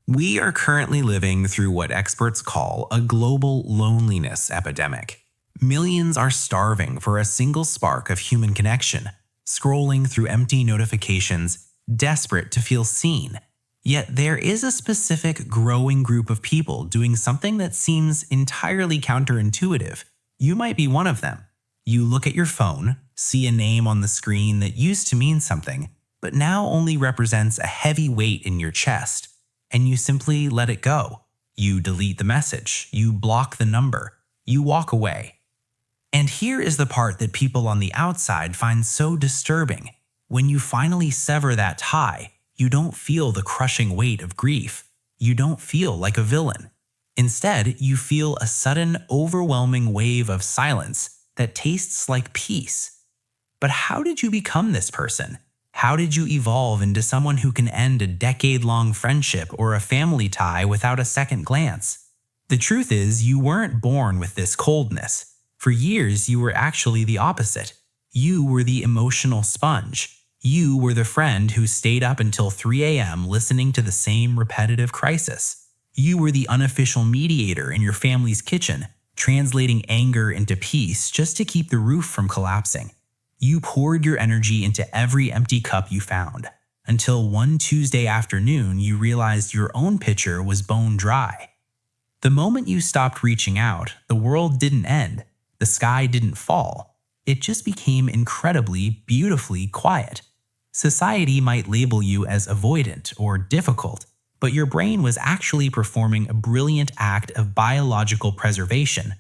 We are currently living through what experts call a global loneliness epidemic. Millions are starving for a single spark of human connection, scrolling through empty notifications, desperate to feel seen. Yet there is a specific growing group of people doing something that seems entirely counterintuitive. You might be one of them. You look at your phone, see a name on the screen that used to mean something, but now only represents a heavy weight in your chest. And you simply let it go. You delete the message, you block the number, you walk away. And here is the part that people on the outside find so disturbing. When you finally sever that tie, you don't feel the crushing weight of grief. You don't feel like a villain. Instead, you feel a sudden, overwhelming wave of silence that tastes like peace. But how did you become this person? How did you evolve into someone who can end a decade-long friendship or a family tie without a second glance? The truth is, you weren't born with this coldness. For years, you were actually the opposite. You were the emotional sponge. You were the friend who stayed up until 3 a.m. listening to the same repetitive crisis. You were the unofficial mediator in your family's kitchen, translating anger into peace just to keep the roof from collapsing. You poured your energy into every empty cup you found, until one Tuesday afternoon you realized your own pitcher was bone dry. The moment you stopped reaching out, the world didn't end, the sky didn't fall. It just became incredibly, beautifully quiet. Society might label you as avoidant or difficult, but your brain was actually performing a brilliant act of biological preservation.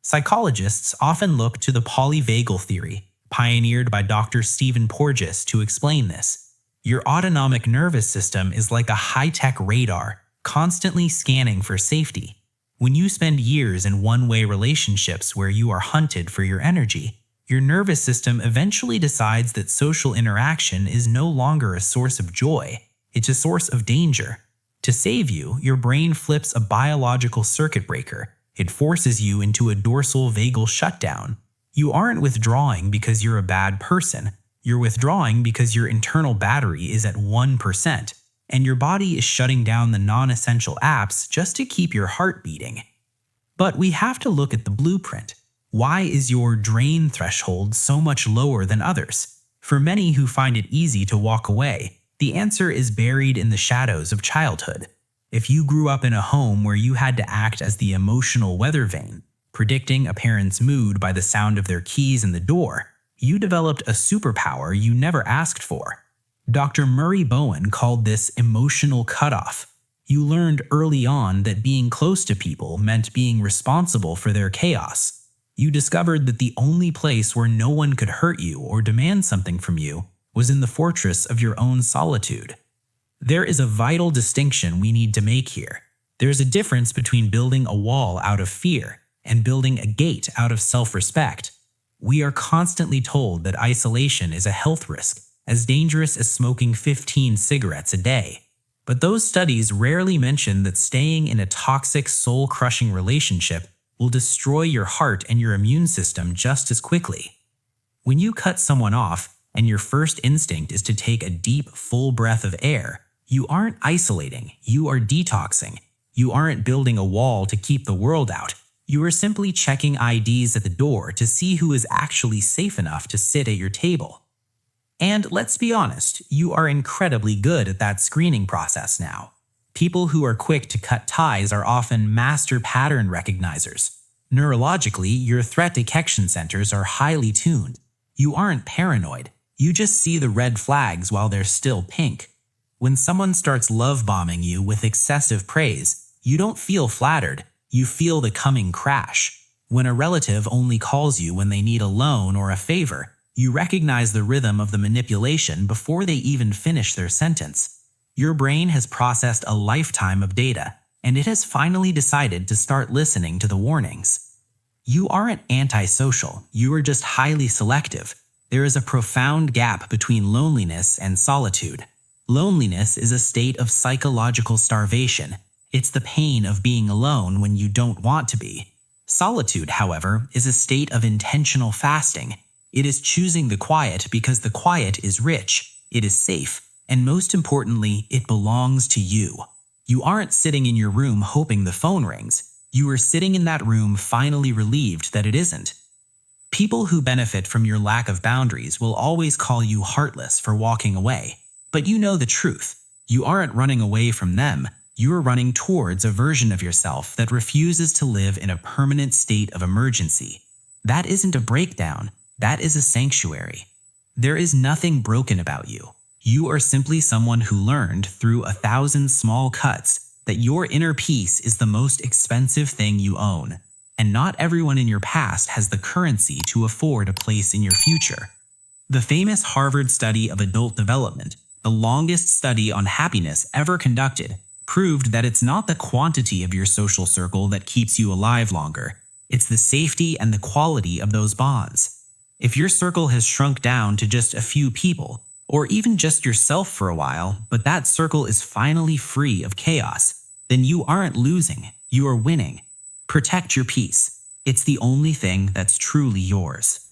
Psychologists often look to the polyvagal theory, pioneered by Dr. Stephen Porges, to explain this. Your autonomic nervous system is like a high-tech radar, constantly scanning for safety. When you spend years in one-way relationships where you are hunted for your energy, your nervous system eventually decides that social interaction is no longer a source of joy, it's a source of danger. To save you, your brain flips a biological circuit breaker. It forces you into a dorsal vagal shutdown. You aren't withdrawing because you're a bad person. You're withdrawing because your internal battery is at 1%, and your body is shutting down the non-essential apps just to keep your heart beating. But we have to look at the blueprint. Why is your drain threshold so much lower than others? For many who find it easy to walk away, the answer is buried in the shadows of childhood. If you grew up in a home where you had to act as the emotional weather vane, predicting a parent's mood by the sound of their keys in the door, you developed a superpower you never asked for. Dr. Murray Bowen called this emotional cutoff. You learned early on that being close to people meant being responsible for their chaos. You discovered that the only place where no one could hurt you or demand something from you was in the fortress of your own solitude. There is a vital distinction we need to make here. There's a difference between building a wall out of fear and building a gate out of self-respect. We are constantly told that isolation is a health risk, as dangerous as smoking 15 cigarettes a day. But those studies rarely mention that staying in a toxic, soul-crushing relationship will destroy your heart and your immune system just as quickly. When you cut someone off, and your first instinct is to take a deep, full breath of air, you aren't isolating, you are detoxing. You aren't building a wall to keep the world out. You are simply checking IDs at the door to see who is actually safe enough to sit at your table. And let's be honest, you are incredibly good at that screening process now. People who are quick to cut ties are often master pattern recognizers. Neurologically, your threat detection centers are highly tuned. You aren't paranoid. You just see the red flags while they're still pink. When someone starts love-bombing you with excessive praise, you don't feel flattered. You feel the coming crash. When a relative only calls you when they need a loan or a favor, you recognize the rhythm of the manipulation before they even finish their sentence. Your brain has processed a lifetime of data, and it has finally decided to start listening to the warnings. You aren't antisocial, you are just highly selective. There is a profound gap between loneliness and solitude. Loneliness is a state of psychological starvation. It's the pain of being alone when you don't want to be. Solitude, however, is a state of intentional fasting. It is choosing the quiet because the quiet is rich, it is safe, and most importantly, it belongs to you. You aren't sitting in your room hoping the phone rings. You are sitting in that room finally relieved that it isn't. People who benefit from your lack of boundaries will always call you heartless for walking away. But you know the truth. You aren't running away from them. You are running towards a version of yourself that refuses to live in a permanent state of emergency. That isn't a breakdown. That is a sanctuary. There is nothing broken about you. You are simply someone who learned through 1,000 small cuts that your inner peace is the most expensive thing you own. And not everyone in your past has the currency to afford a place in your future. The famous Harvard study of adult development, the longest study on happiness ever conducted, proved that it's not the quantity of your social circle that keeps you alive longer. It's the safety and the quality of those bonds. If your circle has shrunk down to just a few people, or even just yourself for a while, but that circle is finally free of chaos, then you aren't losing, you are winning. Protect your peace. It's the only thing that's truly yours.